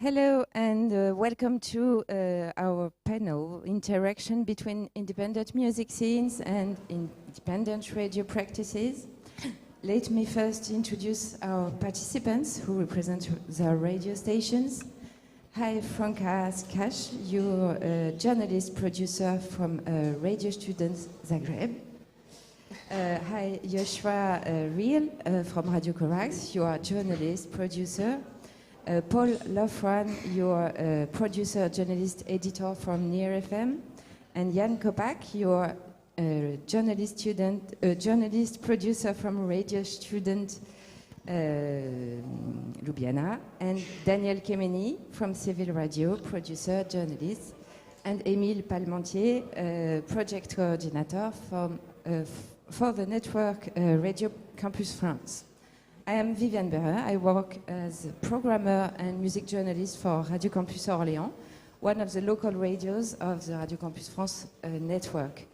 Hello and welcome to our panel, Interaction between Independent Music Scenes and Independent Radio Practices. Let me first introduce our participants who represent their radio stations. Hi, Franka, you're a journalist producer from Radio Študent, Zagreb. Hi, Riehl from Radio Corax, you are a journalist producer. Paul Loughran, you're a producer, journalist, editor from EMA-RTV FM, and Jan Kopač, you're a journalist, producer from Radio Študent, Ljubljana, and Daniel Kemeny from Civil Radio, producer, journalist, and Emile Palmantier, project coordinator for the network Radio Campus France. I am Viviane Berrer. I work as a programmer and music journalist for Radio Campus Orléans, one of the local radios of the Radio Campus France network.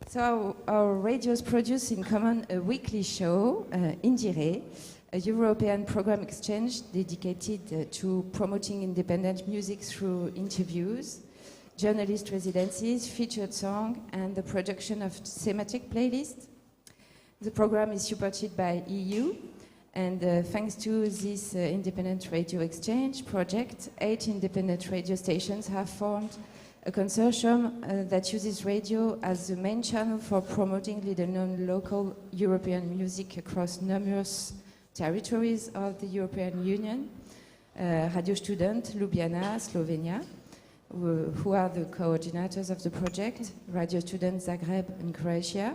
So our radios produce in common a weekly show, IndieRE, a European program exchange dedicated to promoting independent music through interviews, journalist residencies, featured song, and the production of thematic playlists. The program is supported by EU. And thanks to this independent radio exchange project, 8 independent radio stations have formed a consortium that uses radio as the main channel for promoting little-known local European music across numerous territories of the European Union. Radio Študent, Ljubljana, Slovenia, who are the coordinators of the project, Radio Študent, Zagreb in Croatia,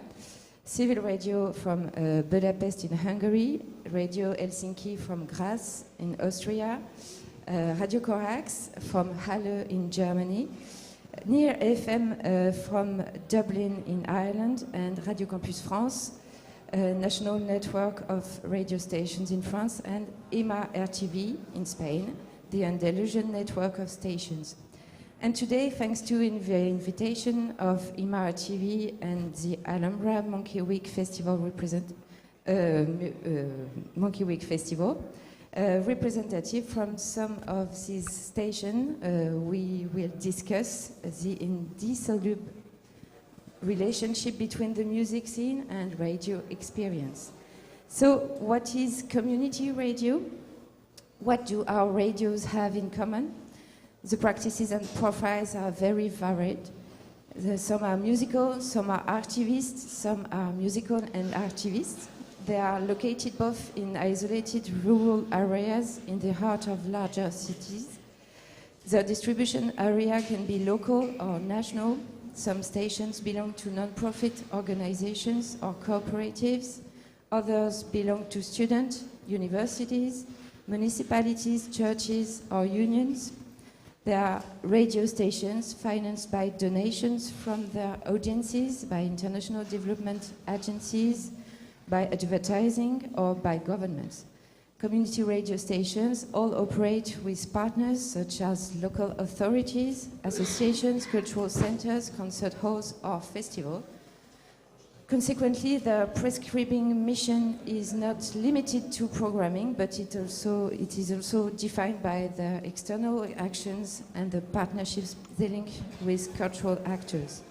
Civil Radio from Budapest in Hungary, Radio Helsinki from Graz in Austria, Radio Corax from Halle in Germany, EMA-RTV FM from Dublin in Ireland, and Radio Campus France, a national network of radio stations in France, and EMA-RTV in Spain, the Andalusian network of stations. And today, thanks to the invitation of EMA-RTV and the Alhambra Monkey Week Festival representative from some of these stations, we will discuss the indissoluble relationship between the music scene and radio experience. So, what is community radio? What do our radios have in common? The practices and profiles are very varied. Some are musical, some are archivists, some are musical and archivists. They are located both in isolated rural areas in the heart of larger cities. The distribution area can be local or national. Some stations belong to non-profit organizations or cooperatives. Others belong to students, universities, municipalities, churches, or unions. There are radio stations financed by donations from their audiences, by international development agencies, by advertising, or by governments. Community radio stations all operate with partners such as local authorities, associations, cultural centers, concert halls, or festivals. Consequently, the prescribing mission is not limited to programming, but it is also defined by the external actions and the partnerships they link with cultural actors.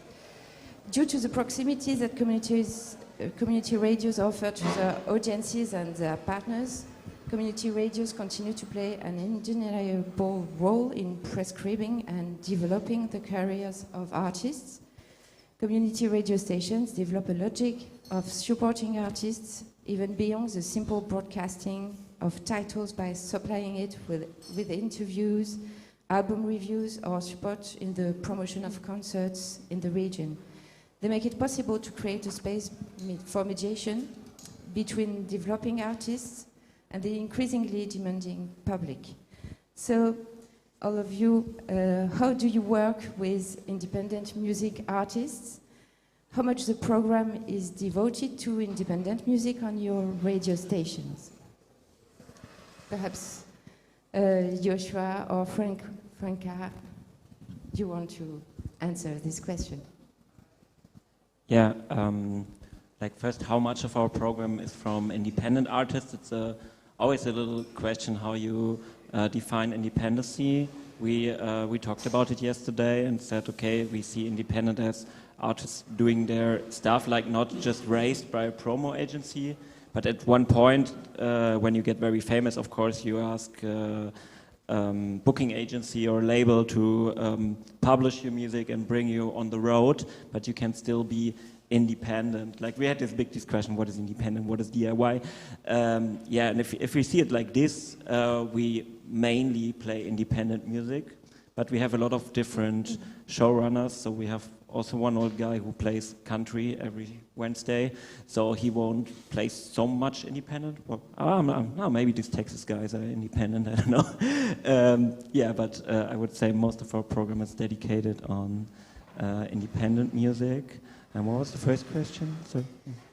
Due to the proximity that community radios offer to their audiences and their partners, community radios continue to play an undeniable role in prescribing and developing the careers of artists. Community radio stations develop a logic of supporting artists even beyond the simple broadcasting of titles by supplying it with interviews, album reviews, or support in the promotion of concerts in the region. They make it possible to create a space for mediation between developing artists and the increasingly demanding public. So, all of you, how do you work with independent music artists? How much the program is devoted to independent music on your radio stations? Perhaps Joshua or Franka, do you want to answer this question? Yeah, like first, how much of our program is from independent artists? It's always a little question how you define independency. We talked about it yesterday and said, okay, we see independent as artists doing their stuff, like not just raised by a promo agency, but at one point, when you get very famous, of course, you ask booking agency or label to publish your music and bring you on the road, but you can still be independent. Like we had this big discussion, what is independent, what is DIY? Yeah, and if we see it like this, we mainly play independent music, but we have a lot of different showrunners, so we have also one old guy who plays country every Wednesday, so he won't play so much independent. Well, maybe these Texas guys are independent, I don't know. Yeah, but I would say most of our program is dedicated on independent music. And what was the first question?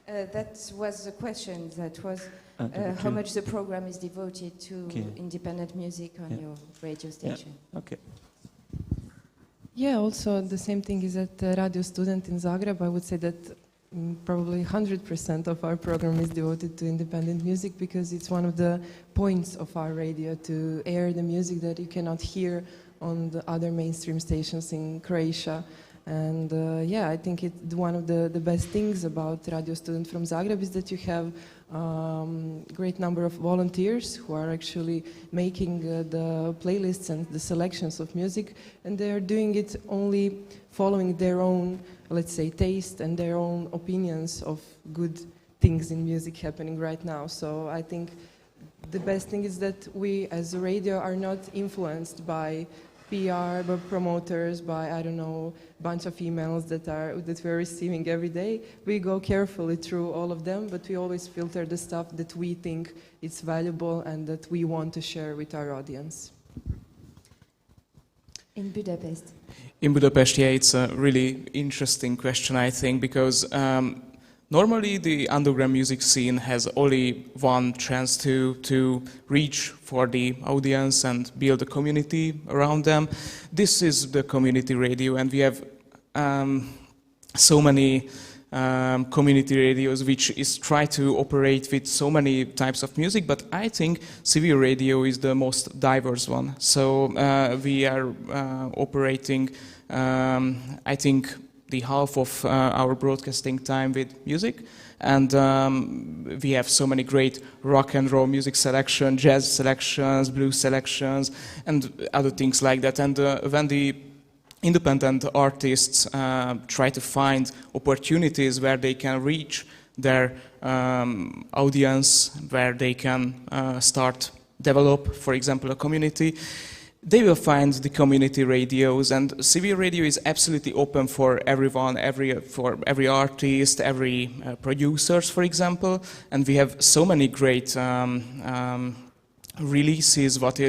That was the question. That was how much the program is devoted to independent music on your radio station. Yeah. Okay. Yeah, also the same thing is at Radio Student in Zagreb. I would say that probably 100% of our program is devoted to independent music because it's one of the points of our radio to air the music that you cannot hear on the other mainstream stations in Croatia. And yeah, I think one of the best things about Radio Student from Zagreb is that you have great number of volunteers who are actually making the playlists and the selections of music, and they are doing it only following their own, let's say, taste and their own opinions of good things in music happening right now. So I think the best thing is that we as a radio are not influenced by PR, by promoters, by, I don't know, bunch of emails that we're receiving every day. We go carefully through all of them, but we always filter the stuff that we think is valuable and that we want to share with our audience. In Budapest. In Budapest, yeah, it's a really interesting question, I think, because normally the underground music scene has only one chance to reach for the audience and build a community around them. This is the community radio, and we have so many community radios which is try to operate with so many types of music, but I think civil radio is the most diverse one. So we are operating, I think, the half of our broadcasting time with music, and we have so many great rock and roll music selection, jazz selections, blues selections, and other things like that. And when the independent artists try to find opportunities where they can reach their audience, where they can develop, for example, a community, they will find the community radios, and civil radio is absolutely open for everyone, for every artist, every producers, for example. And we have so many great releases. What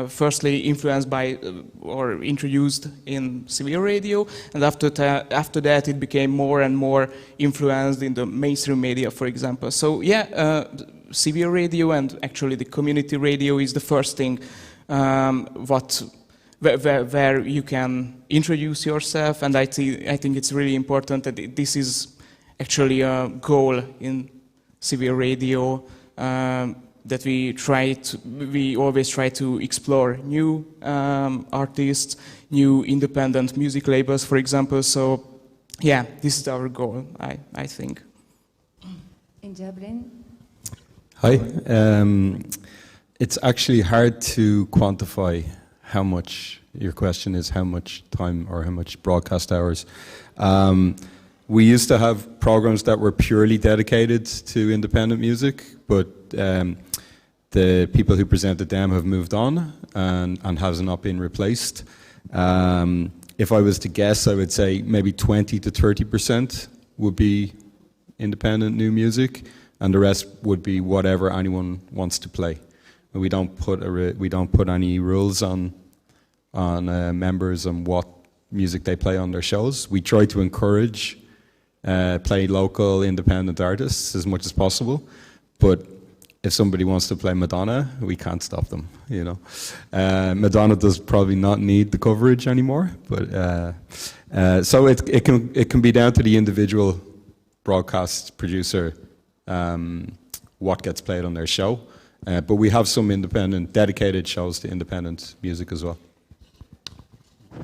firstly influenced by or introduced in civil radio, and after that it became more and more influenced in the mainstream media, for example. So yeah, civil radio and actually the community radio is the first thing. Where you can introduce yourself, and I think it's really important that this is actually a goal in civil radio, that we always try to explore new artists, new independent music labels, for example. So yeah, this is our goal, I think. In Dublin. Hi. It's actually hard to quantify how much, your question is how much time or how much broadcast hours. We used to have programs that were purely dedicated to independent music, but the people who presented them have moved on and has not been replaced. If I was to guess, I would say maybe 20 to 30% would be independent new music, and the rest would be whatever anyone wants to play. We don't put any rules on members and what music they play on their shows. We try to encourage play local independent artists as much as possible, but if somebody wants to play Madonna, we can't stop them, you know. Madonna does probably not need the coverage anymore, but so it can be down to the individual broadcast producer what gets played on their show. But we have some independent, dedicated shows to independent music as well.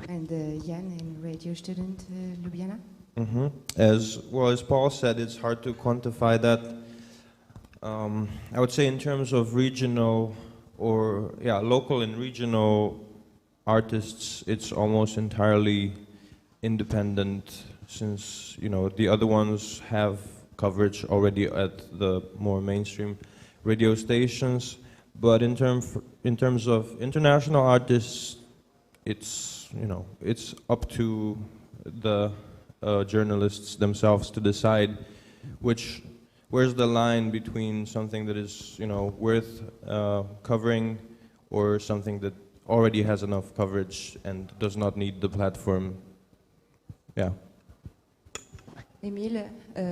And Jan in Radio Student Ljubljana? Mm-hmm. As Paul said, it's hard to quantify that. I would say in terms of regional or local and regional artists, it's almost entirely independent, since the other ones have coverage already at the more mainstream radio stations. But in terms of international artists, it's up to the journalists themselves to decide where's the line between something that is worth covering or something that already has enough coverage and does not need the platform. Yeah. Emile,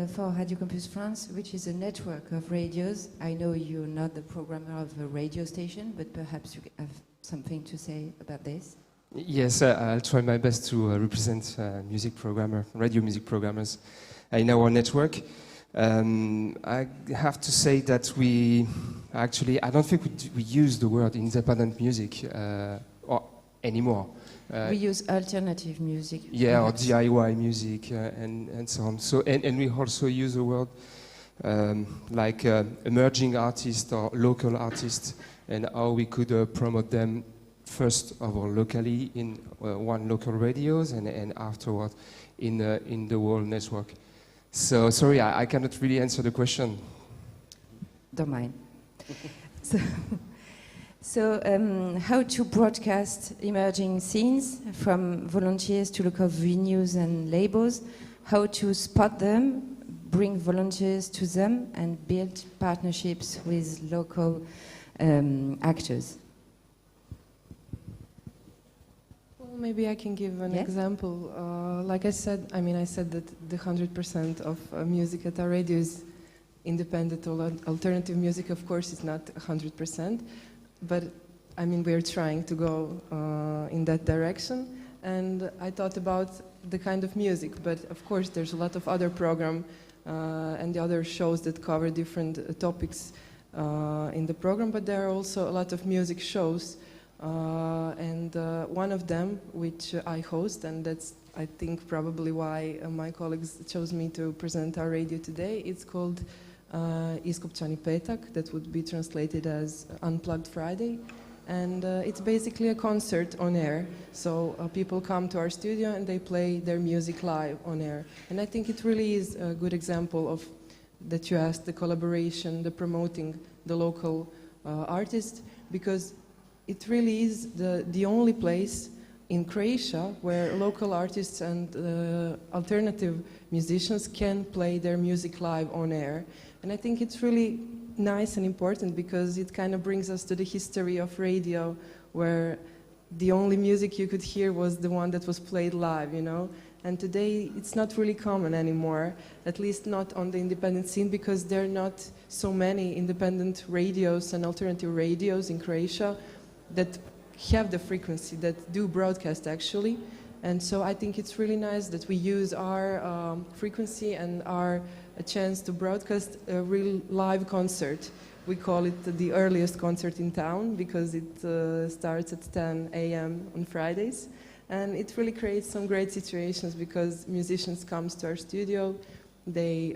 for Radio Campus France, which is a network of radios, I know you're not the programmer of a radio station, but perhaps you have something to say about this? Yes, I'll try my best to represent radio music programmers in our network. I have to say that I don't think we use the word independent music anymore. We use alternative music. Yeah, perhaps. or DIY music and so on. So and we also use the word like emerging artists or local artists, and how we could promote them first of all locally in one local radios, and afterward in the world network. So sorry, I cannot really answer the question. Don't mind. So how to broadcast emerging scenes from volunteers to local venues and labels, how to spot them, bring volunteers to them, and build partnerships with local actors. Well, maybe I can give an example. Like I said, I said that the 100% of music at our radio is independent or alternative music. Of course, it's not 100%. But we're trying to go in that direction, and I thought about the kind of music. But of course, there's a lot of other program and the other shows that cover different topics in the program. But there are also a lot of music shows, and one of them, which I host, and that's I think probably why my colleagues chose me to present our radio today. It's called Iskopčani petak, that would be translated as Unplugged Friday, and it's basically a concert on air. So people come to our studio and they play their music live on air, and I think it really is a good example of that you asked, the collaboration, the promoting the local artist, because it really is the only place in Croatia where local artists and alternative musicians can play their music live on air. And I think it's really nice and important because it kind of brings us to the history of radio, where the only music you could hear was the one that was played live, And today it's not really common anymore, at least not on the independent scene, because there are not so many independent radios and alternative radios in Croatia that have the frequency, that do broadcast actually. And so I think it's really nice that we use our frequency and a chance to broadcast a real live concert. We call it the earliest concert in town because it starts at 10 a.m. on Fridays. And it really creates some great situations because musicians come to our studio, they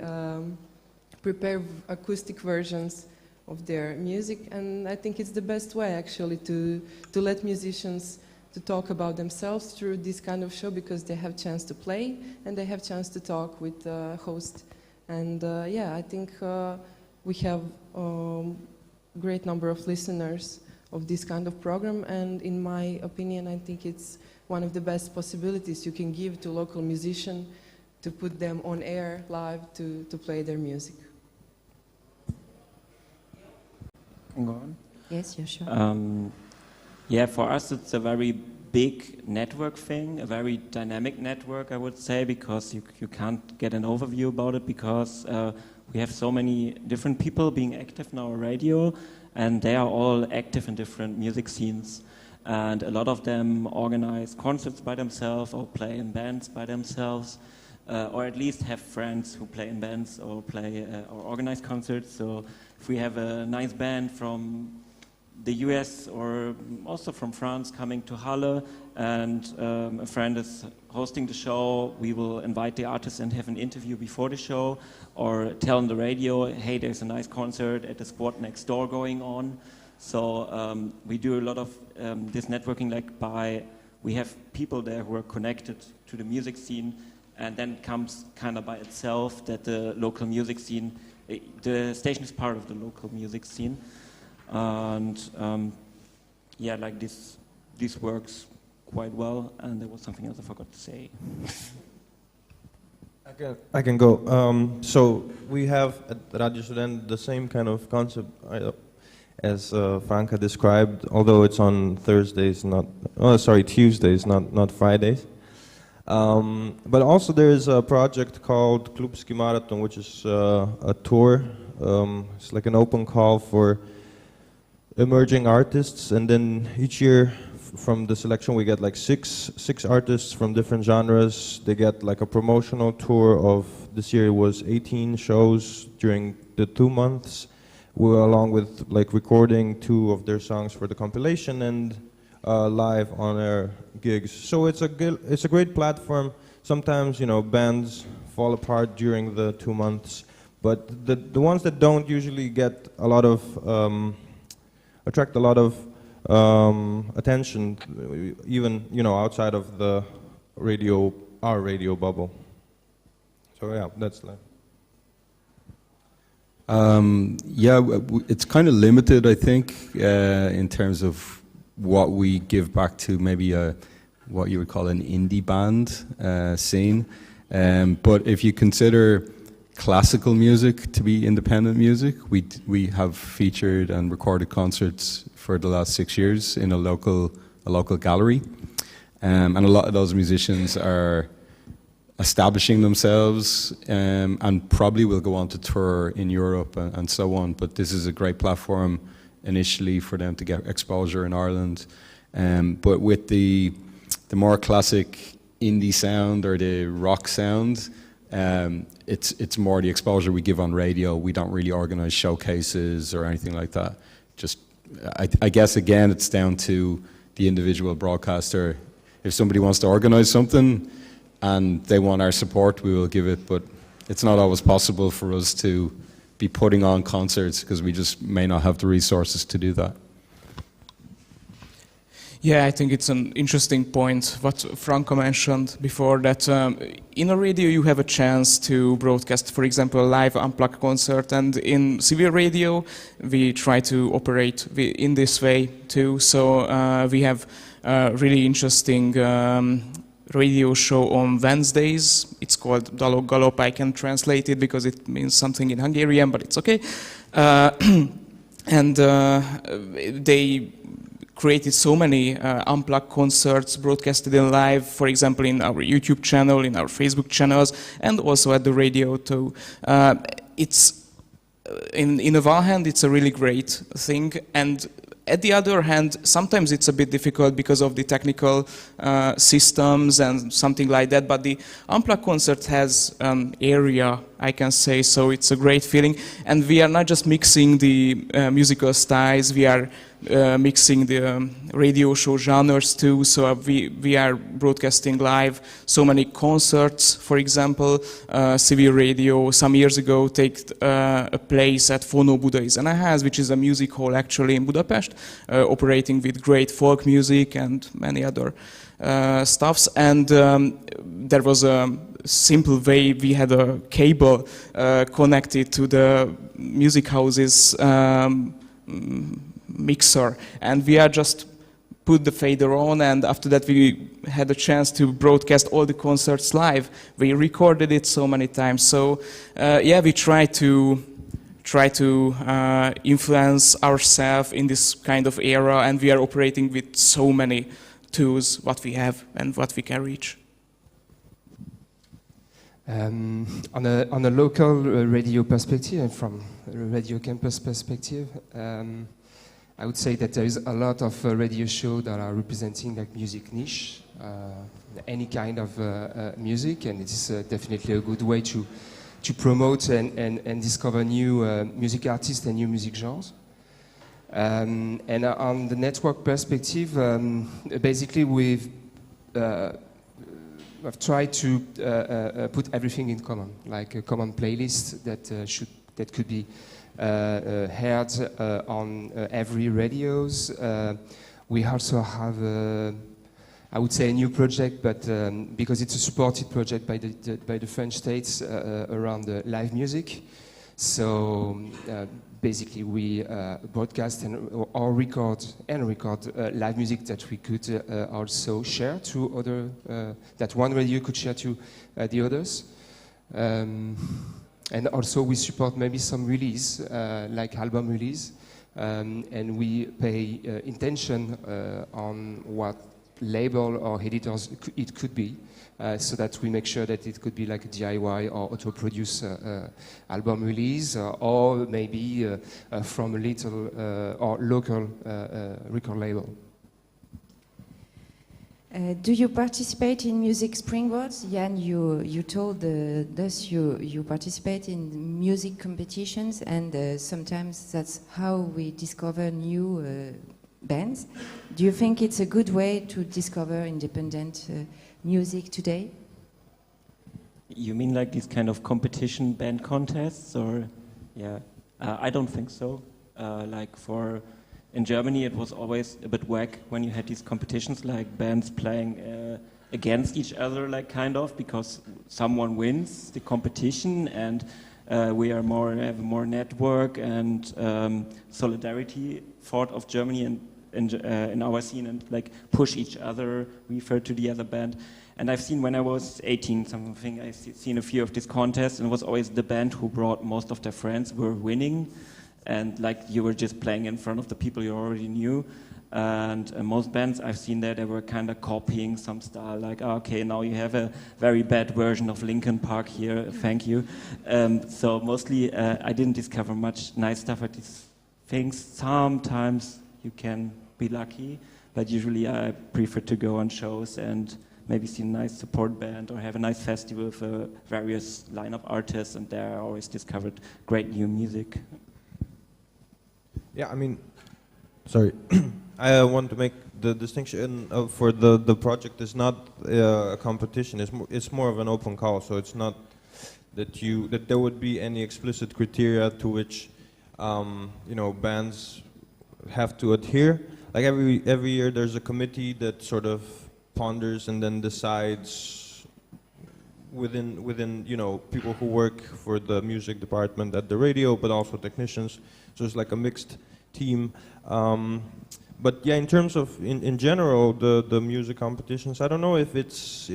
prepare acoustic versions of their music, and I think it's the best way actually to let musicians to talk about themselves through this kind of show, because they have chance to play and they have chance to talk with the host. And I think we have a great number of listeners of this kind of program, and in my opinion I think it's one of the best possibilities you can give to local musicians to put them on air live to play their music. Go on. Yes, you're sure. Yeah, for us it's a very big network thing, a very dynamic network, I would say, because you can't get an overview about it because we have so many different people being active in our radio, and they are all active in different music scenes. And a lot of them organize concerts by themselves or play in bands by themselves, or at least have friends who play in bands or play or organize concerts. So if we have a nice band from the US or also from France coming to Halle, and a friend is hosting the show, we will invite the artist and have an interview before the show, or tell on the radio, hey, there's a nice concert at the squad next door going on. So we do a lot of this networking, we have people there who are connected to the music scene, and then it comes kind of by itself that the local music scene, the station is part of the local music scene. And yeah, like this works quite well. And there was something else I forgot to say. I can go. So we have at Radio Študent the same kind of concept as Franka described, although it's on Tuesdays, not Fridays. But also there is a project called Klubski Marathon, which is a tour. It's like an open call for emerging artists, and then each year from the selection we get like six artists from different genres. They get like a promotional tour of, this year it was 18 shows during the 2 months, along with like recording 2 of their songs for the compilation and live on air gigs. So it's a great platform. Sometimes, you know, bands fall apart during the 2 months, but the ones that don't usually get a lot of attract a lot of attention, even, you know, outside of our radio bubble. So yeah, that's like. Yeah, it's kind of limited, I think, in terms of what we give back to maybe what you would call an indie band scene. But if you consider classical music to be independent music, we have featured and recorded concerts for the last 6 years in a local gallery, and a lot of those musicians are establishing themselves, and probably will go on to tour in Europe and so on. But this is a great platform initially for them to get exposure in Ireland. But with the more classic indie sound or the rock sound, it's more the exposure we give on radio. We don't really organize showcases or anything like that. Just, I guess again, it's down to the individual broadcaster. If somebody wants to organize something and they want our support, we will give it, but it's not always possible for us to be putting on concerts because we just may not have the resources to do that. Yeah, I think it's an interesting point what Franka mentioned before, that in a radio you have a chance to broadcast, for example, a live unplugged concert, and in civil radio we try to operate in this way too. So we have a really interesting radio show on Wednesdays. It's called Dalok Galop. I can translate it because it means something in Hungarian, but it's okay. And they created so many unplugged concerts broadcasted in live, for example, in our YouTube channel, in our Facebook channels, and also at the radio too. It's in the one hand, it's a really great thing, and at the other hand, sometimes it's a bit difficult because of the technical systems and something like that, but the unplugged concert has area, I can say, so it's a great feeling. And we are not just mixing the musical styles, we are mixing the radio show genres too, so we are broadcasting live so many concerts. For example, civil radio some years ago take a place at Fono Buda Zeneház, which is a music hall actually in Budapest, operating with great folk music and many other stuffs. And there was a simple way, we had a cable connected to the music house's mixer, and we are just put the fader on, and after that we had a chance to broadcast all the concerts live. We recorded it so many times, so yeah, we try to try to influence ourselves in this kind of era, and we are operating with so many tools what we have and what we can reach. On a local radio perspective and from a radio campus perspective, I would say that there is a lot of radio shows that are representing like music niche, any kind of music, and it's definitely a good way to promote and discover new music artists and new music genres. And on the network perspective, basically we've tried to put everything in common, like a common playlist that could be heard on every radios. We also have, I would say, a new project, but because it's a supported project by the French states around live music. So basically, we broadcast or record live music that we could also share to other. That one radio could share to the others. And also we support maybe some release, like album release, and we pay attention on what label or editors it could be, so that we make sure that it could be like a DIY or auto-produce album release, or maybe from a little or local record label. Do you participate in music springboards? Jan, you told us you participate in music competitions, and sometimes that's how we discover new bands. Do you think it's a good way to discover independent music today? You mean like these kind of competition band contests, or? Yeah, I don't think so. In Germany, it was always a bit whack when you had these competitions, like bands playing against each other, like kind of, because someone wins the competition, and we are have more network and solidarity thought of Germany in our scene, and like push each other, refer to the other band. And I've seen when I was 18 something, I've seen a few of these contests, and it was always the band who brought most of their friends were winning. And like you were just playing in front of the people you already knew, and most bands I've seen there, they were kind of copying some style, like, oh, okay, now you have a very bad version of Linkin Park here, thank you. So mostly I didn't discover much nice stuff at these things. Sometimes you can be lucky, but usually I prefer to go on shows and maybe see a nice support band or have a nice festival with various lineup artists, and there I always discovered great new music. Yeah, I mean, sorry, I want to make the distinction for the project is not a competition. It's more of an open call. So it's not that there would be any explicit criteria to which bands have to adhere. Like every year, there's a committee that sort of ponders and then decides within people who work for the music department at the radio, but also technicians. So it's like a mixed team. But yeah, in terms of in general the music competitions, I don't know if it's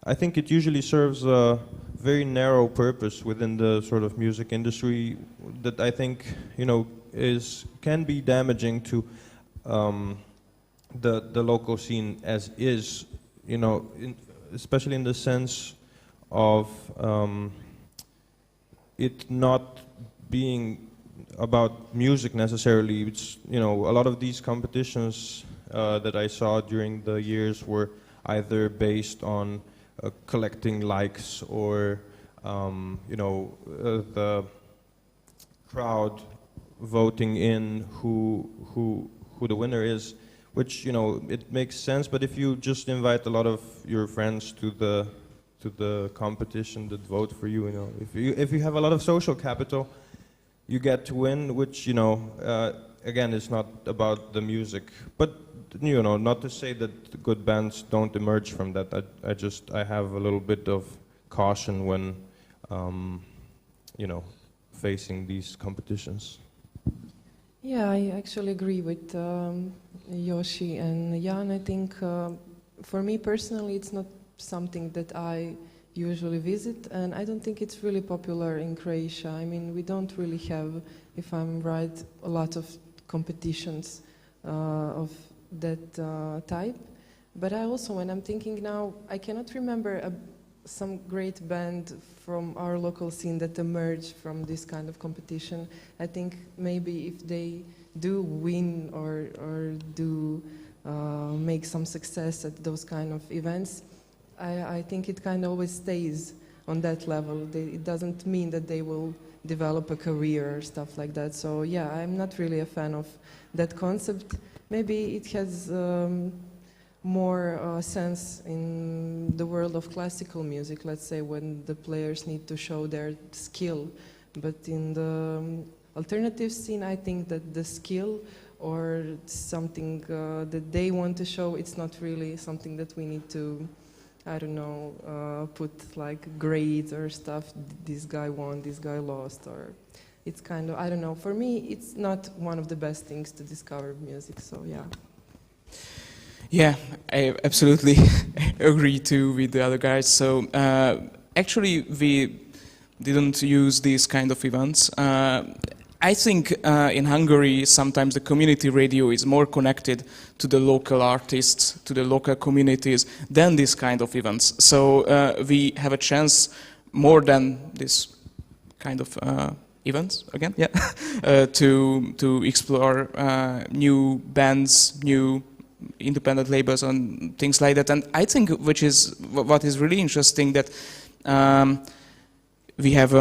I think it usually serves a very narrow purpose within the sort of music industry that I think can be damaging to the local scene as is, especially in the sense of it not being about music necessarily. It's a lot of these competitions that I saw during the years were either based on collecting likes or the crowd voting in who the winner is, which it makes sense. But if you just invite a lot of your friends to the competition that vote for you, if you have a lot of social capital, you get to win, which again is not about the music, but not to say that good bands don't emerge from that. I have a little bit of caution when facing these competitions. Yeah, I actually agree with Yoshi and Jan. I think for me personally, it's not something that I usually visit, and I don't think it's really popular in Croatia. I mean, we don't really have, if I'm right, a lot of competitions of that type. But I also, when I'm thinking now, I cannot remember some great band from our local scene that emerged from this kind of competition. I think maybe if they do win or do make some success at those kind of events, I think it kind of always stays on that level. It doesn't mean that they will develop a career or stuff like that. So yeah, I'm not really a fan of that concept. Maybe it has more sense in the world of classical music, let's say, when the players need to show their skill. But in the alternative scene, I think that the skill or something that they want to show, it's not really something that we need to, I don't know, put like grades or stuff. This guy won, this guy lost, or it's kind of, I don't know. For me, it's not one of the best things to discover music, so yeah. Yeah, I absolutely agree too with the other guys. So actually, we didn't use these kind of events. I think in Hungary, sometimes the community radio is more connected to the local artists, to the local communities, than these kind of events. So we have a chance more than this kind of events, again, yeah, to explore new bands, new independent labels and things like that. And I think what is really interesting that we have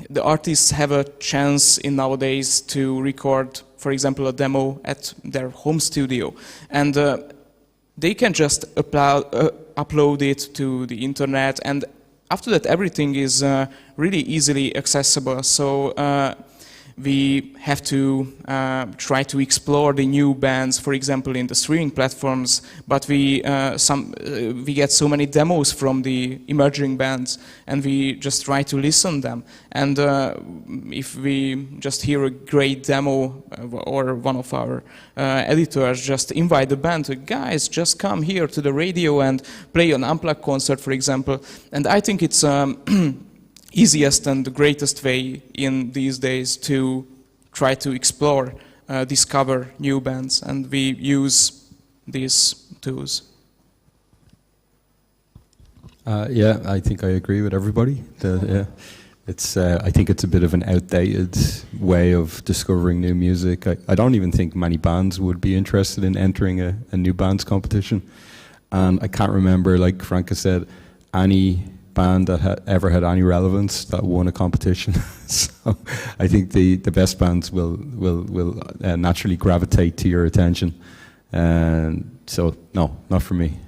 the artists have a chance in nowadays to record, for example, a demo at their home studio, and they can just upload it to the internet, and after that everything is really easily accessible. So we have to try to explore the new bands, for example, in the streaming platforms. But we get so many demos from the emerging bands, and we just try to listen them. And if we just hear a great demo, or one of our editors just invite the band to, guys, just come here to the radio and play an unplugged concert, for example. And I think it's easiest and the greatest way in these days to try to explore, discover new bands, and we use these tools. Yeah, I think I agree with everybody. I think it's a bit of an outdated way of discovering new music. I don't even think many bands would be interested in entering a new bands competition. And I can't remember, like Franka said, any band that ever had any relevance that won a competition. So I think the best bands will naturally gravitate to your attention. And so no, not for me.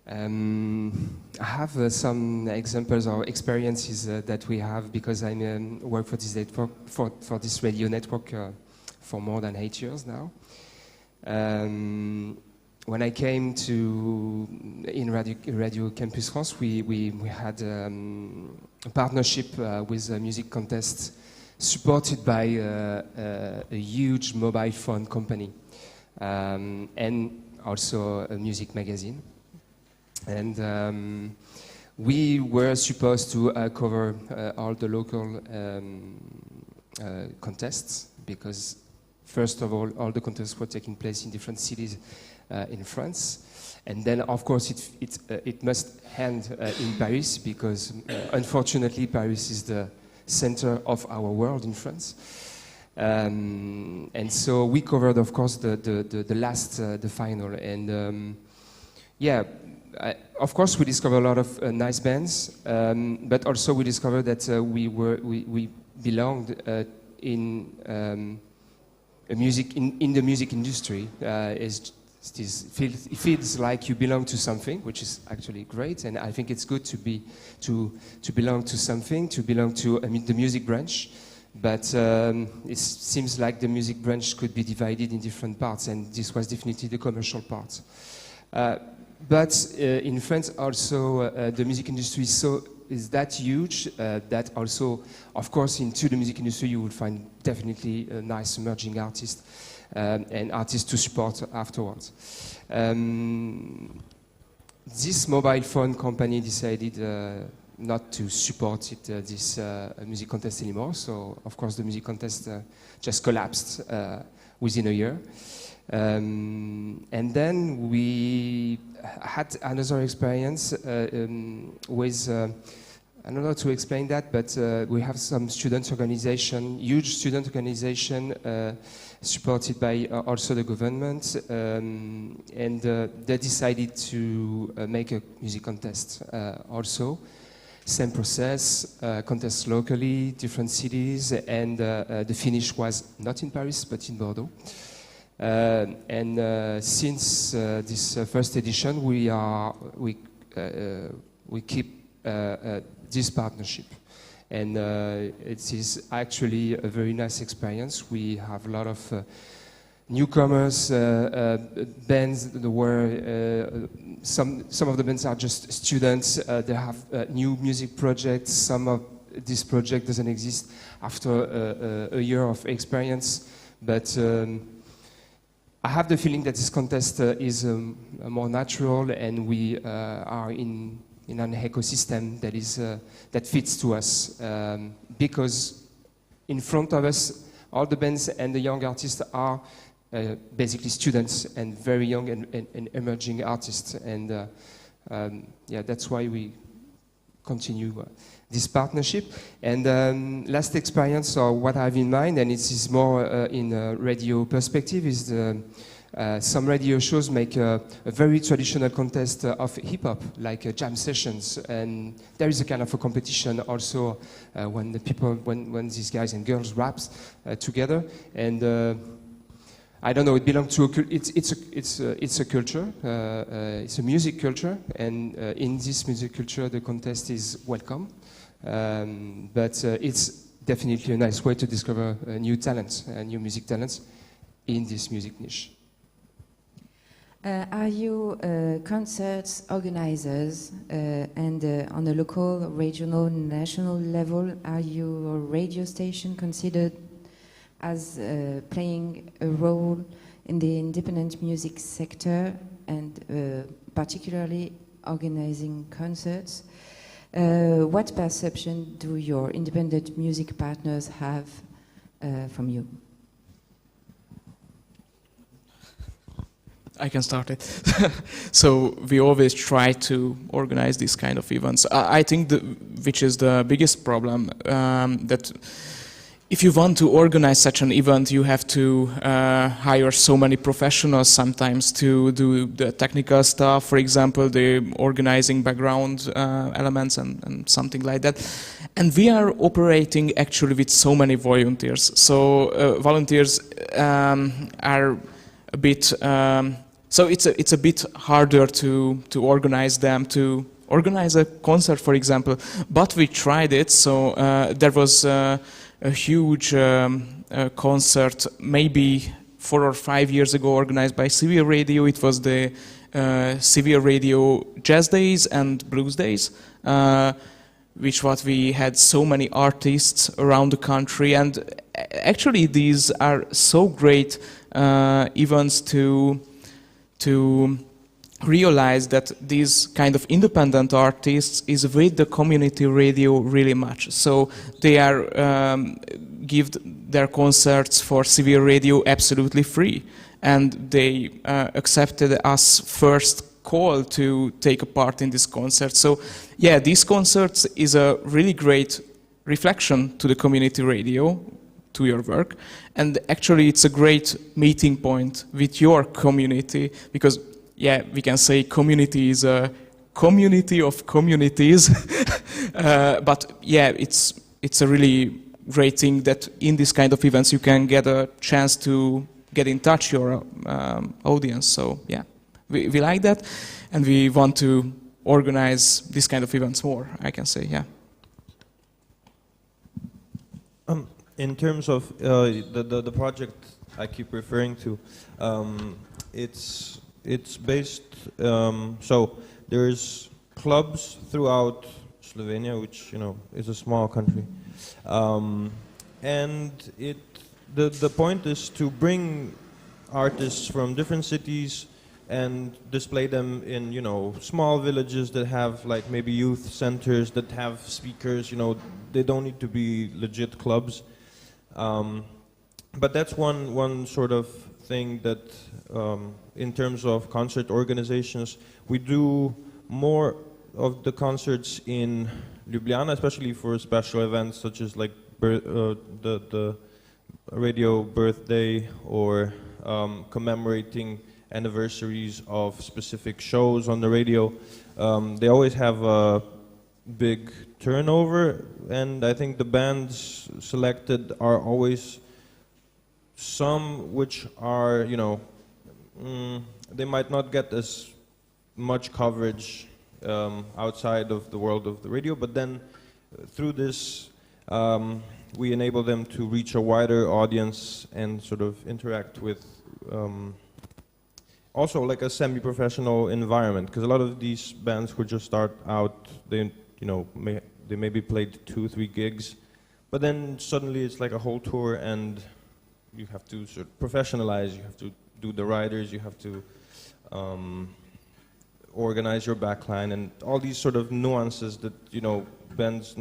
I have some examples or experiences that we have, because I work for this for this radio network for more than 8 years now. When I came in Radio Campus France, we had a partnership with a music contest supported by a huge mobile phone company and also a music magazine. And we were supposed to cover all the local contests, because first of all the contests were taking place in different cities in France, and then of course it must end in Paris, because unfortunately Paris is the center of our world in France. And so we covered, of course, the final, and yeah. Of course, we discovered a lot of nice bands, but also we discovered that we belonged in the music industry. It feels like you belong to something, which is actually great, and I think it's good to belong to something, to belong to the music branch. But it seems like the music branch could be divided in different parts, and this was definitely the commercial part. But in France also the music industry is that huge that also, of course, into the music industry you will find definitely a nice emerging artist and artists to support afterwards. this mobile phone company decided not to support this music contest anymore. So, of course, the music contest just collapsed within a year. And then we had another experience with, I don't know how to explain that, but we have some student organization, huge student organization, supported by also the government, and they decided to make a music contest also. Same process, contest locally, different cities, and the finish was not in Paris, but in Bordeaux. And since this first edition, we keep this partnership, and it is actually a very nice experience. We have a lot of newcomers, bands where some of the bands are just students. They have new music projects. Some of this project doesn't exist after a year of experience, but I have the feeling that this contest is more natural, and we are in an ecosystem that is that fits to us, because in front of us, all the bands and the young artists are basically students and very young and emerging artists, and yeah, that's why we continue this partnership. And last experience, or what I have in mind, and it is more in a radio perspective, is some radio shows make a very traditional contest of hip-hop, like jam sessions, and there is a kind of a competition also when the people, when these guys and girls raps together, and I don't know, it belongs to it's a culture, it's a music culture, and in this music culture the contest is welcome, but it's definitely a nice way to discover new talents, new music talents in this music niche. Are you concerts organizers, and on a local, regional, national level, are your radio station considered as playing a role in the independent music sector, and particularly organizing concerts? What perception do your independent music partners have from you? I can start it. So we always try to organize these kind of events. I think which is the biggest problem, that if you want to organize such an event, you have to hire so many professionals sometimes to do the technical stuff, for example, the organizing background elements and something like that. And we are operating actually with so many volunteers. So volunteers are a bit, so it's a bit harder to organize them, to organize a concert, for example. But we tried it, so there was a huge concert maybe 4 or 5 years ago organized by Severe Radio. It was the Severe Radio Jazz Days and Blues Days, which what we had so many artists around the country, and actually these are so great events to realize that these kind of independent artists is with the community radio really much. So they are give their concerts for Severe Radio absolutely free, and they accepted us first call to take a part in this concert. So yeah, these concerts is a really great reflection to the community radio, to your work, and actually it's a great meeting point with your community, because yeah, we can say community is a community of communities, but yeah, it's a really great thing that in this kind of events you can get a chance to get in touch your audience. So yeah, we like that, and we want to organize this kind of events more, I can say, yeah. In terms of the project I keep referring to, it's based, so there's clubs throughout Slovenia, which, you know, is a small country, and the point is to bring artists from different cities and display them in, you know, small villages that have like maybe youth centers that have speakers. You know, they don't need to be legit clubs. But that's one sort of thing that, in terms of concert organizations, we do more of the concerts in Ljubljana, especially for special events such as like the radio birthday or commemorating anniversaries of specific shows on the radio. They always have a big turnover, and I think the bands selected are always some which are, you know, they might not get as much coverage outside of the world of the radio, but then through this we enable them to reach a wider audience and sort of interact with also like a semi-professional environment, because a lot of these bands who just start out, they, you know, they maybe played 2-3 gigs, but then suddenly it's like a whole tour, and you have to sort of professionalize, you have to do the riders, you have to organize your backline, and all these sort of nuances that, you know, bands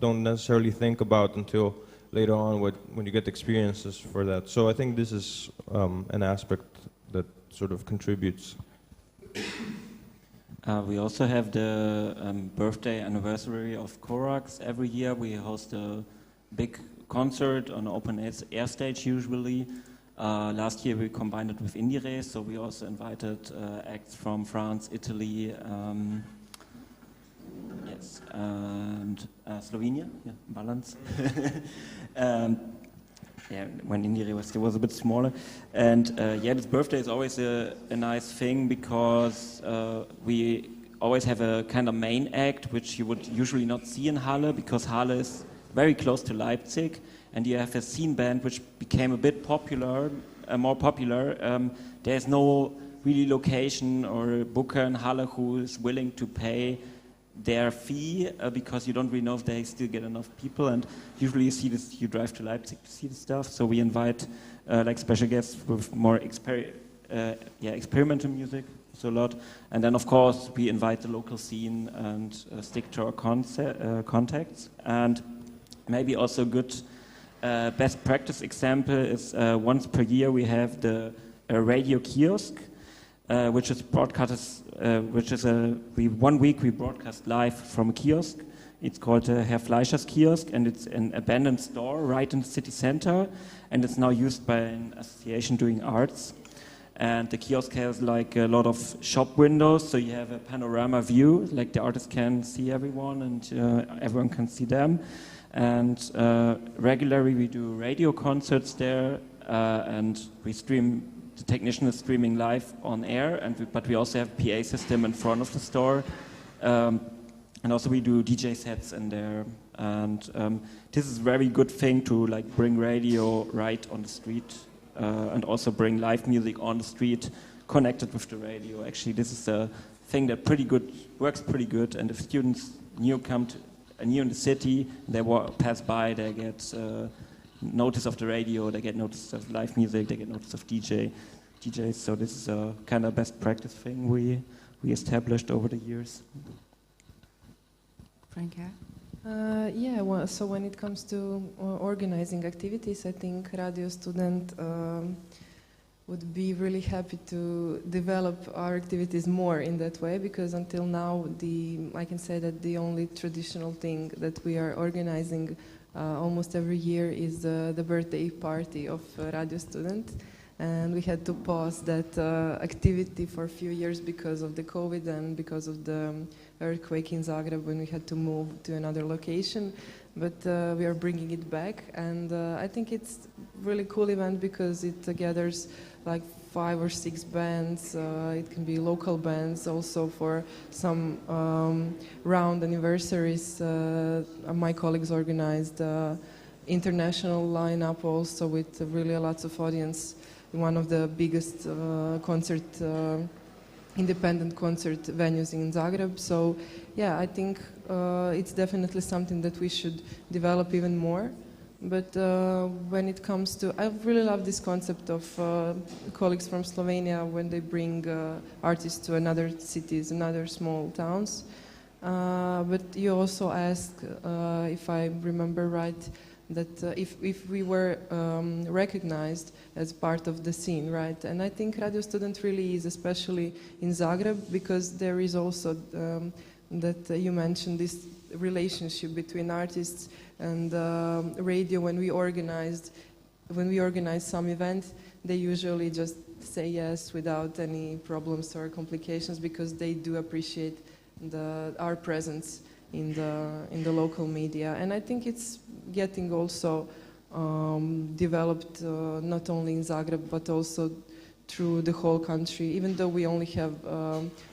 don't necessarily think about until later on when you get experiences for that. So I think this is an aspect that sort of contributes. We also have the birthday anniversary of Corax. Every year we host a big concert on an open air stage usually. Last year we combined it with IndieRE, so we also invited acts from France, Italy, yes, and Slovenia, yeah, balance. Yeah, when IndieRE was a bit smaller. And yeah, this birthday is always a nice thing, because we always have a kind of main act, which you would usually not see in Halle, because Halle is very close to Leipzig, and you have a scene band which became a bit popular, more popular. There's no really location or booker in Halle who is willing to pay their fee, because you don't really know if they still get enough people, and usually you see this, you drive to Leipzig to see the stuff, so we invite like special guests with more experimental music, so a lot, and then of course we invite the local scene and stick to our contacts. And maybe also a good best practice example is once per year we have the radio kiosk, which is broadcast, one week we broadcast live from a kiosk. It's called Herr Fleischer's kiosk, and it's an abandoned store right in the city center, and it's now used by an association doing arts. And the kiosk has like a lot of shop windows, so you have a panorama view, like the artist can see everyone and everyone can see them. And regularly we do radio concerts there, and we stream. The technician is streaming live on air, but we also have a PA system in front of the store, and also we do DJ sets in there. And this is a very good thing to like bring radio right on the street, and also bring live music on the street connected with the radio. Actually, this is a thing that works pretty good. And if students new in the city, they pass by, they get notice of the radio, they get notice of live music, they get notice of DJs. So this is a kind of best practice thing we established over the years. Franka? Yeah, well, so when it comes to organizing activities, I think Radio Student would be really happy to develop our activities more in that way, because until now I can say that the only traditional thing that we are organizing almost every year is the birthday party of Radio Student, and we had to pause that activity for a few years because of the COVID and because of the earthquake in Zagreb when we had to move to another location, but we are bringing it back, and I think it's a really cool event because it gathers like 5 or 6 bands. It can be local bands also for some round anniversaries. My colleagues organized international lineup also with really lots of audience. One of the biggest independent concert venues in Zagreb. So yeah, I think it's definitely something that we should develop even more. But when it comes to, I really love this concept of colleagues from Slovenia when they bring artists to another cities, another small towns. But you also asked, if I remember right, that if we were recognized as part of the scene, right? And I think Radio Student really is, especially in Zagreb, because there is also that you mentioned this relationship between artists and radio. When we organize some event, they usually just say yes without any problems or complications, because they do appreciate our presence in the local media. And I think it's getting also developed not only in Zagreb but also through the whole country, even though we only have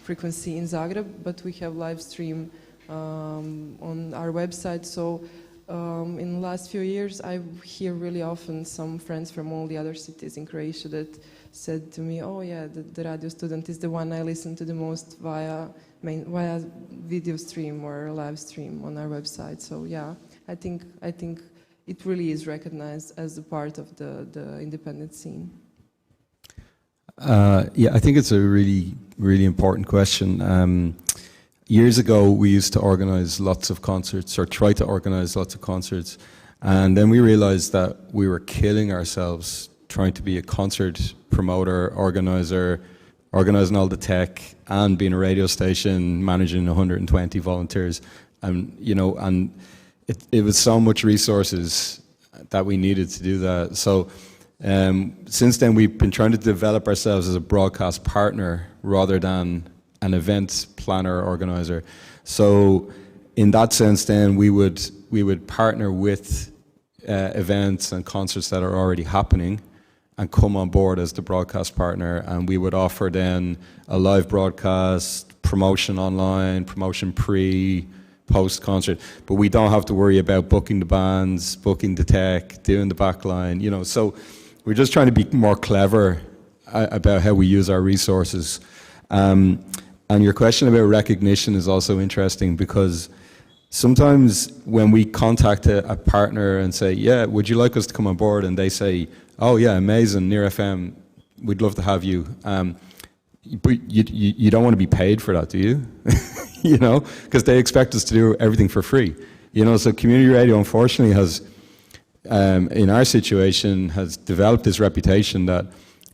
frequency in Zagreb, but we have live stream on our website. So in the last few years, I hear really often some friends from all the other cities in Croatia that said to me, oh yeah, the Radio Student is the one I listen to the most via video stream or live stream on our website. So yeah, I think it really is recognized as a part of the independent scene. Yeah, I think it's a really, really important question. Years ago, we used to organize lots of concerts, or try to organize lots of concerts, and then we realized that we were killing ourselves trying to be a concert promoter, organizer, organizing all the tech, and being a radio station, managing 120 volunteers, and it was so much resources that we needed to do that. So since then, we've been trying to develop ourselves as a broadcast partner rather than an event planner organizer. So in that sense, then we would partner with events and concerts that are already happening and come on board as the broadcast partner, and we would offer then a live broadcast, promotion online, promotion post-concert, but we don't have to worry about booking the bands, booking the tech, doing the backline, so we're just trying to be more clever about how we use our resources. And your question about recognition is also interesting, because sometimes when we contact a partner and say, yeah, would you like us to come on board? And they say, oh yeah, amazing, EMA FM, we'd love to have you. But you don't want to be paid for that, do you? Because they expect us to do everything for free. So community radio, unfortunately, has, in our situation, has developed this reputation that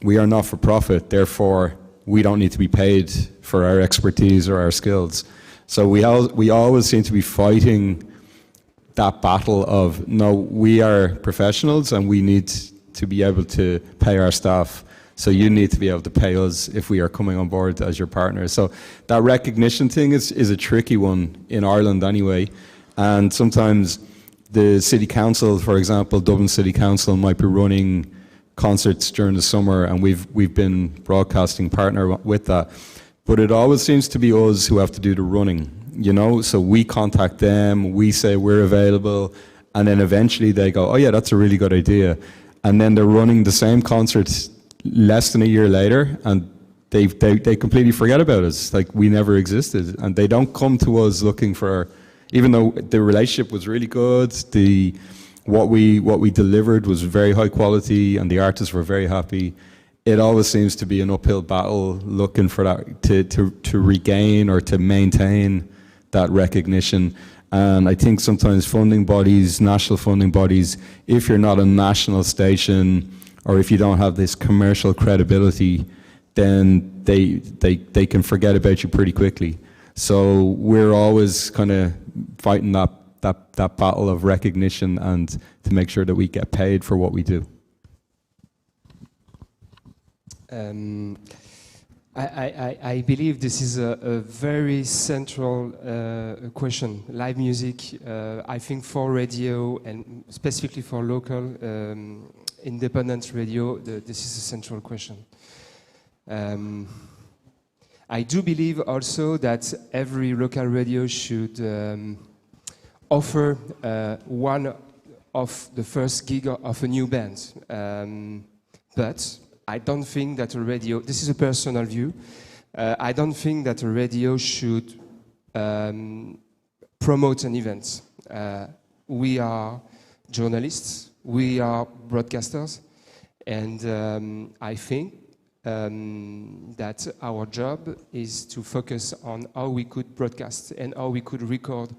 we are not for profit, therefore we don't need to be paid for our expertise or our skills. So we always seem to be fighting that battle of, no, we are professionals and we need to be able to pay our staff. So you need to be able to pay us if we are coming on board as your partner. So that recognition thing is a tricky one in Ireland anyway. And sometimes the city council, for example, Dublin City Council might be running concerts during the summer, and we've been broadcasting partner with that. But it always seems to be us who have to do the running, So we contact them, we say we're available, and then eventually they go, oh yeah, that's a really good idea. And then they're running the same concerts less than a year later, and they completely forget about us, like we never existed, and they don't come to us looking for, even though the relationship was really good, what we delivered was very high quality, and the artists were very happy. It always seems to be an uphill battle looking for that to regain or to maintain that recognition. And I think sometimes funding bodies, national funding bodies, if you're not a national station or if you don't have this commercial credibility, then they can forget about you pretty quickly. So we're always kind of fighting that battle of recognition and to make sure that we get paid for what we do. I believe this is a very central question. Live music, I think for radio and specifically for local independent radio, this is a central question. I do believe also that every local radio should offer one of the first gig of a new band. But I don't think that a radio, this is a personal view, I don't think that a radio should promote an event. We are journalists, we are broadcasters, and I think that our job is to focus on how we could broadcast and how we could record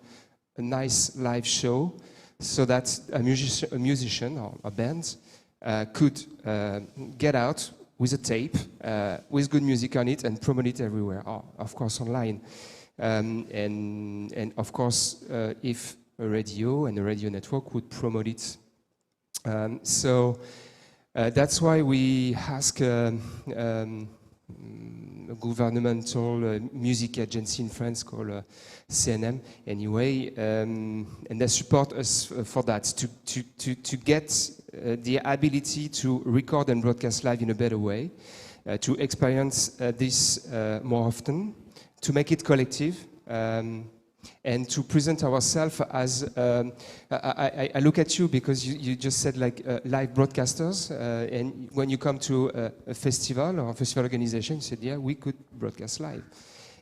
a nice live show so that a musician or a band could get out with a tape, with good music on it, and promote it everywhere, of course online. And of course, if a radio and a radio network would promote it. So that's why we ask a governmental music agency in France called CNM anyway, and they support us for that, to get the ability to record and broadcast live in a better way, to experience this more often, to make it collective, and to present ourselves as I look at you because you just said like live broadcasters, and when you come to a festival or a festival organization, you said, yeah, we could broadcast live.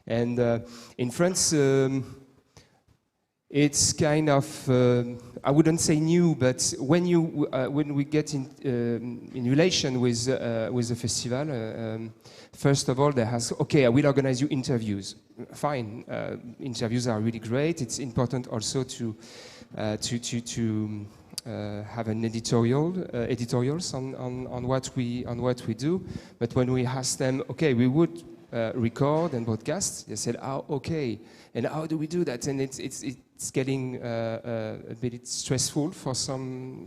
And in France, it's kind of I wouldn't say new, but when we get in relation with a festival, first of all, they ask, okay, I will organize you interviews. Fine, interviews are really great. It's important also to have an editorials on what we do. But when we ask them, okay, we would record and broadcast, they said, oh, okay, and how do we do that? And it's getting a bit stressful for some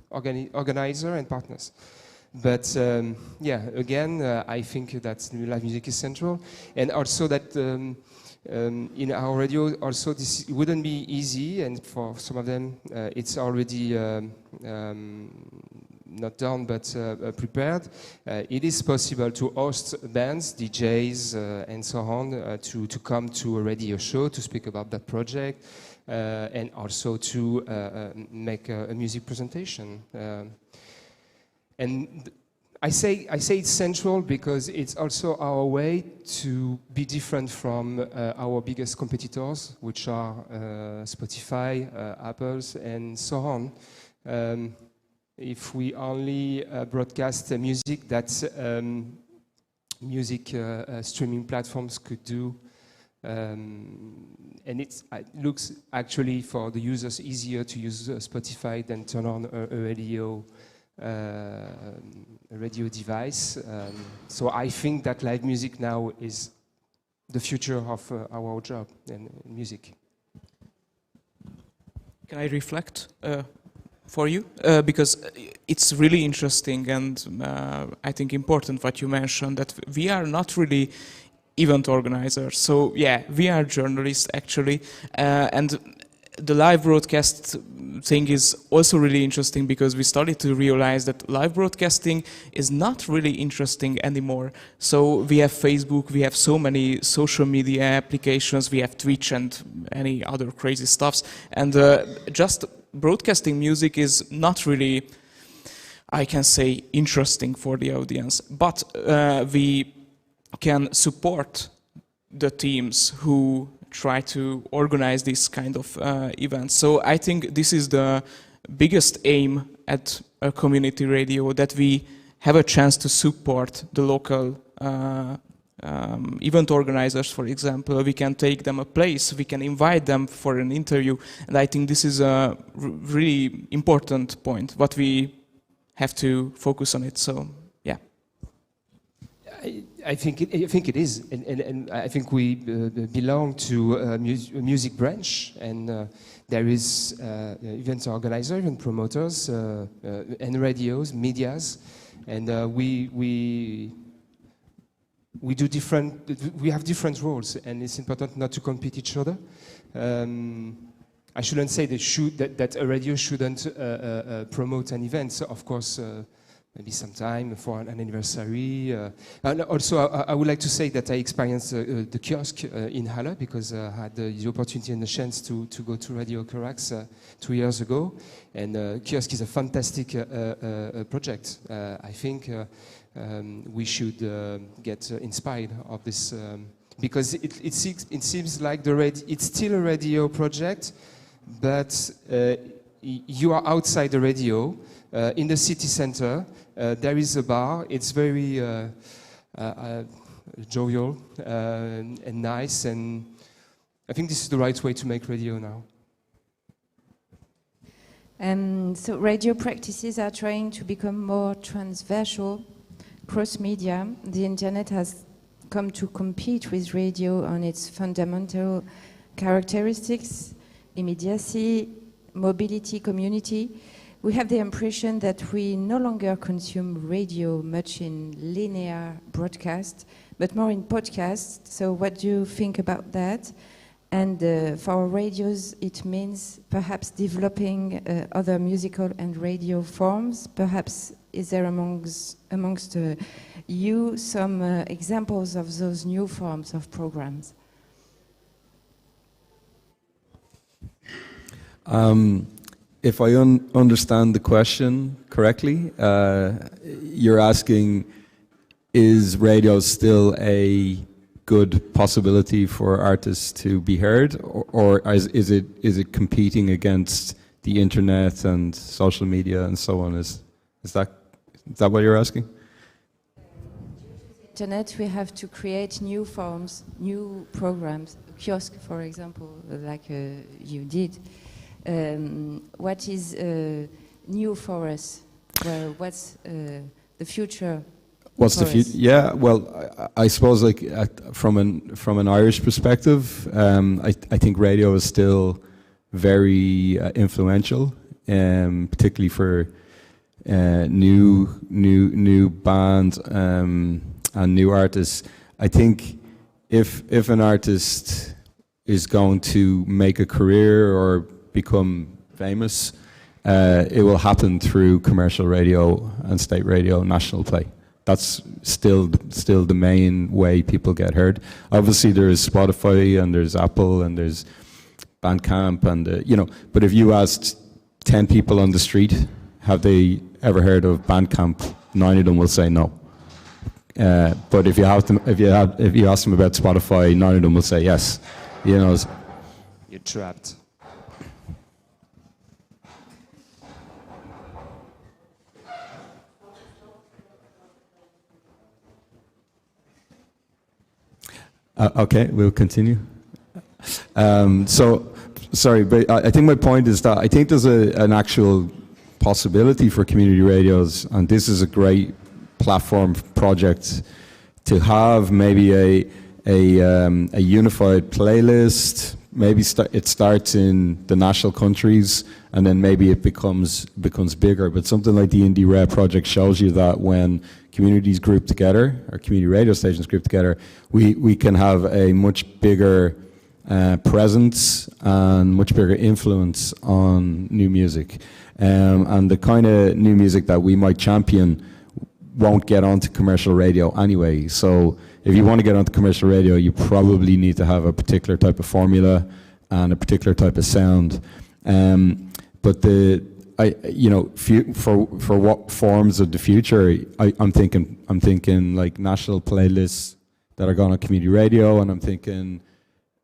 organizer and partners. But yeah, again, I think that live music is central, and also that in our radio, also this wouldn't be easy, and for some of them, it's already not done, but prepared. It is possible to host bands, DJs, and so on, to come to a radio show to speak about that project, and also to make a music presentation. And I say it's central because it's also our way to be different from our biggest competitors, which are Spotify, Apple's, and so on. If we only broadcast music that music streaming platforms could do, and it looks actually for the users easier to use Spotify than turn on a radio device. So I think that live music now is the future of our job in music. Can I reflect for you? Because it's really interesting and I think important what you mentioned, that we are not really event organizers. So yeah, we are journalists actually, and the live broadcast thing is also really interesting because we started to realize that live broadcasting is not really interesting anymore. So we have Facebook, we have so many social media applications, we have Twitch and any other crazy stuffs, and just broadcasting music is not really, I can say, interesting for the audience. But we can support the teams who try to organize this kind of events. So I think this is the biggest aim at a community radio, that we have a chance to support the local event organizers, for example. We can take them a place, we can invite them for an interview, and I think this is a really important point, but we have to focus on it, so yeah. I think it is, and I think we belong to a music branch, and there is event organizers, event promoters, and radios, medias, and we do we have different roles, and it's important not to compete each other. I shouldn't say that a radio shouldn't promote an event. So of course, maybe sometime for an anniversary. And also, I would like to say that I experienced the kiosk in Halle, because I had the opportunity and the chance to go to Radio Corax 2 years ago. And kiosk is a fantastic project. I think we should get inspired of this, because it seems like it's still a radio project, but you are outside the radio, in the city center. There is a bar. It's very jovial and nice, and I think this is the right way to make radio now. So radio practices are trying to become more transversal, cross-media. The internet has come to compete with radio on its fundamental characteristics, immediacy, mobility, community. We have the impression that we no longer consume radio much in linear broadcast, but more in podcasts. So what do you think about that? And for our radios, it means perhaps developing other musical and radio forms. Perhaps is there amongst you some examples of those new forms of programs? If I understand the question correctly, you're asking, is radio still a good possibility for artists to be heard, or is it competing against the internet and social media and so on? Is that what you're asking? Internet, we have to create new forms, new programs. Kiosk, for example, like you did. What is new for us? Well, what's the future? What's the future? Yeah, well, I suppose like from an Irish perspective, I think radio is still very influential, particularly for new bands and new artists. I think if an artist is going to make a career or become famous, it will happen through commercial radio and state radio, national play. That's still the main way people get heard. Obviously, there's Spotify and there's Apple and there's Bandcamp and But if you asked 10 people on the street, have they ever heard of Bandcamp? 9 of them will say no. But if you ask them about Spotify, 9 of them will say yes. You're trapped. Okay, we'll continue. Sorry, but I think my point is that I think there's an actual possibility for community radios, and this is a great platform project to have maybe a unified playlist. Maybe it starts in the national countries, and then maybe it becomes bigger. But something like the IndieRE project shows you that when communities group together, or community radio stations group together, we can have a much bigger presence and much bigger influence on new music. And the kind of new music that we might champion won't get onto commercial radio anyway. So if you want to get onto commercial radio, you probably need to have a particular type of formula and a particular type of sound. But for what forms of the future, I'm thinking like national playlists that are going on community radio, and I'm thinking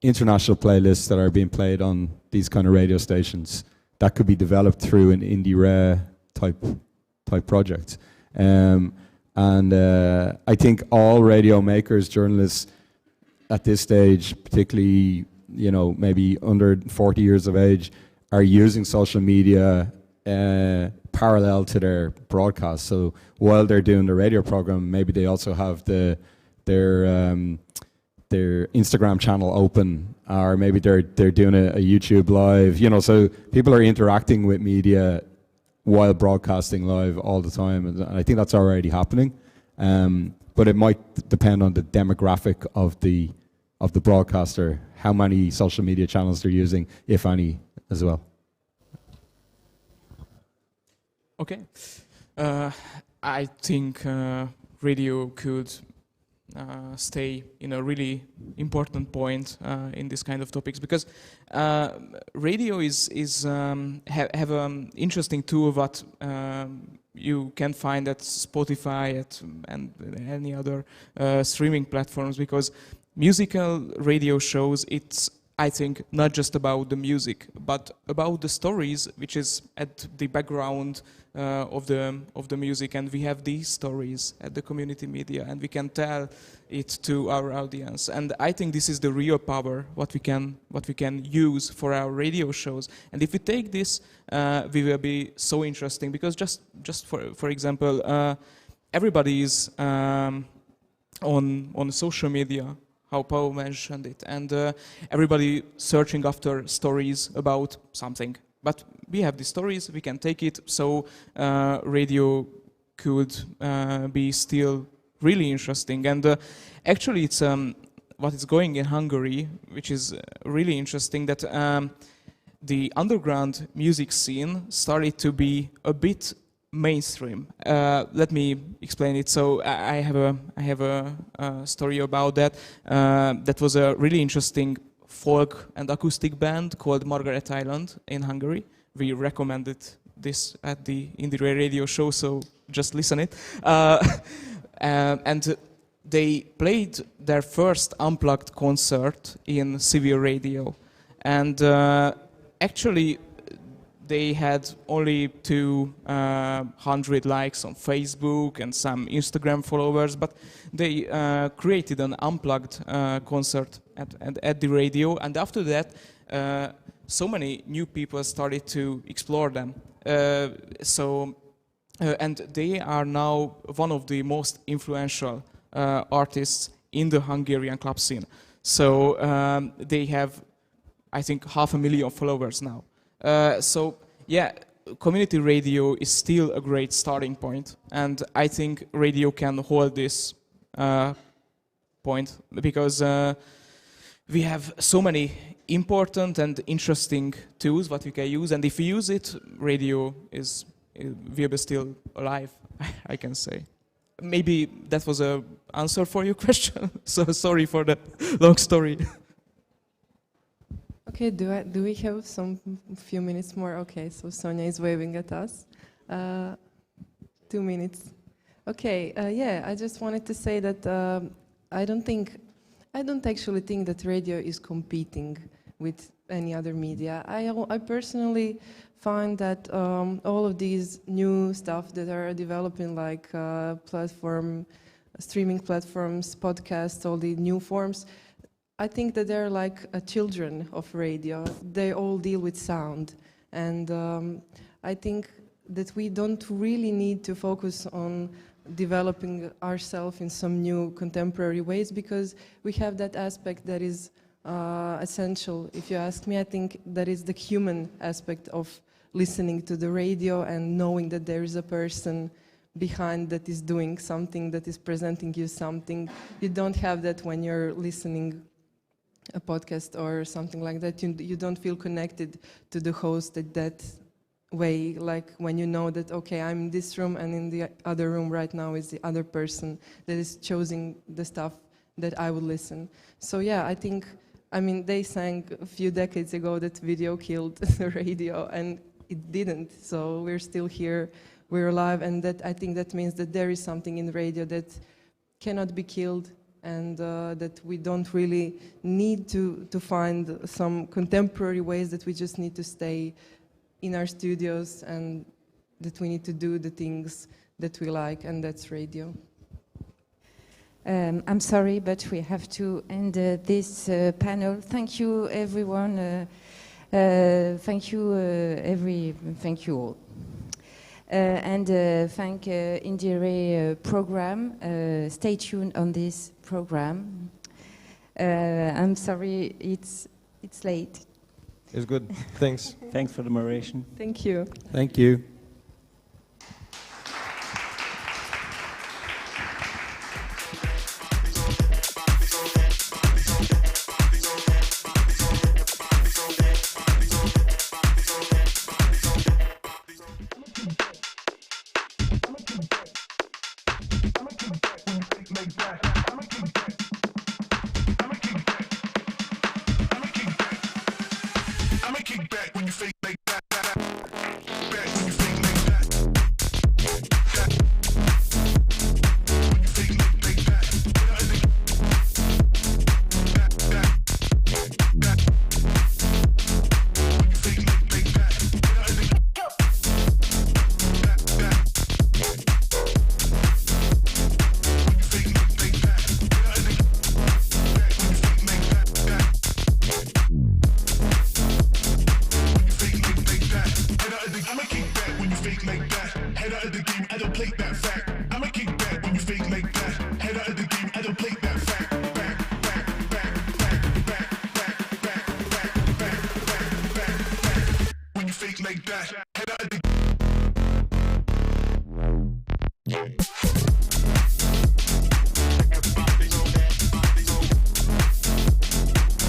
international playlists that are being played on these kind of radio stations that could be developed through an IndieRE type project. And I think all radio makers, journalists at this stage, particularly maybe under 40 years of age, are using social media parallel to their broadcast. So while they're doing the radio program, maybe they also have their Instagram channel open, or maybe they're doing a YouTube live. So people are interacting with media while broadcasting live all the time, and I think that's already happening. But it might depend on the demographic of the broadcaster, how many social media channels they're using, if any, as well. Okay. I think radio could stay in a really important point in this kind of topics, because radio have an interesting tool that you can find at Spotify and any other streaming platforms, because musical radio shows, it's I think, not just about the music, but about the stories, which is at the background of the music. And we have these stories at the community media, and we can tell it to our audience. And I think this is the real power what we can use for our radio shows. And if we take this, we will be so interesting, because just for example, everybody is on social media, how Paul mentioned it, and everybody searching after stories about something. But we have these stories, we can take it, so radio could be still really interesting. And actually it's what is going in Hungary, which is really interesting, that the underground music scene started to be a bit mainstream. Let me explain it. So I have a story about that. That was a really interesting folk and acoustic band called Margaret Island in Hungary. We recommended this at the IndieRE radio show, so just listen it. And they played their first unplugged concert in civil radio, and actually they had only 200 likes on Facebook and some Instagram followers, but they created an unplugged concert at the radio, and after that so many new people started to explore them. And they are now one of the most influential artists in the Hungarian club scene. So they have, I think, 500,000 followers now. So yeah, community radio is still a great starting point, and I think radio can hold this point, because we have so many important and interesting tools that we can use, and if we use it, radio will be still alive, I can say. Maybe that was an answer for your question, so sorry for the long story. Okay, do we have some few minutes more? Okay, so Sonia is waving at us. 2 minutes. Okay, yeah, I just wanted to say that I don't actually think that radio is competing with any other media. I personally find that all of these new stuff that are developing, like streaming platforms, podcasts, all the new forms, I think that they're like children of radio. They all deal with sound. And I think that we don't really need to focus on developing ourselves in some new contemporary ways, because we have that aspect that is essential. If you ask me, I think that is the human aspect of listening to the radio and knowing that there is a person behind that is doing something, that is presenting you something. You don't have that when you're listening a podcast or something like that. You don't feel connected to the host that way, like when you know that, okay, I'm in this room and in the other room right now is the other person that is choosing the stuff that I would listen. So yeah, I mean, they sang a few decades ago that video killed the radio, and it didn't. So we're still here, we're alive, and I think that means that there is something in radio that cannot be killed, and that we don't really need to find some contemporary ways, that we just need to stay in our studios, and that we need to do the things that we like, and that's radio. I'm sorry, but we have to end this panel. Thank you, everyone. Thank you, thank you all. And thank IndieRE program. Stay tuned on this program. I'm sorry, it's late. It's good. Thanks. Thanks for the moderation. Thank you. Thank you. that.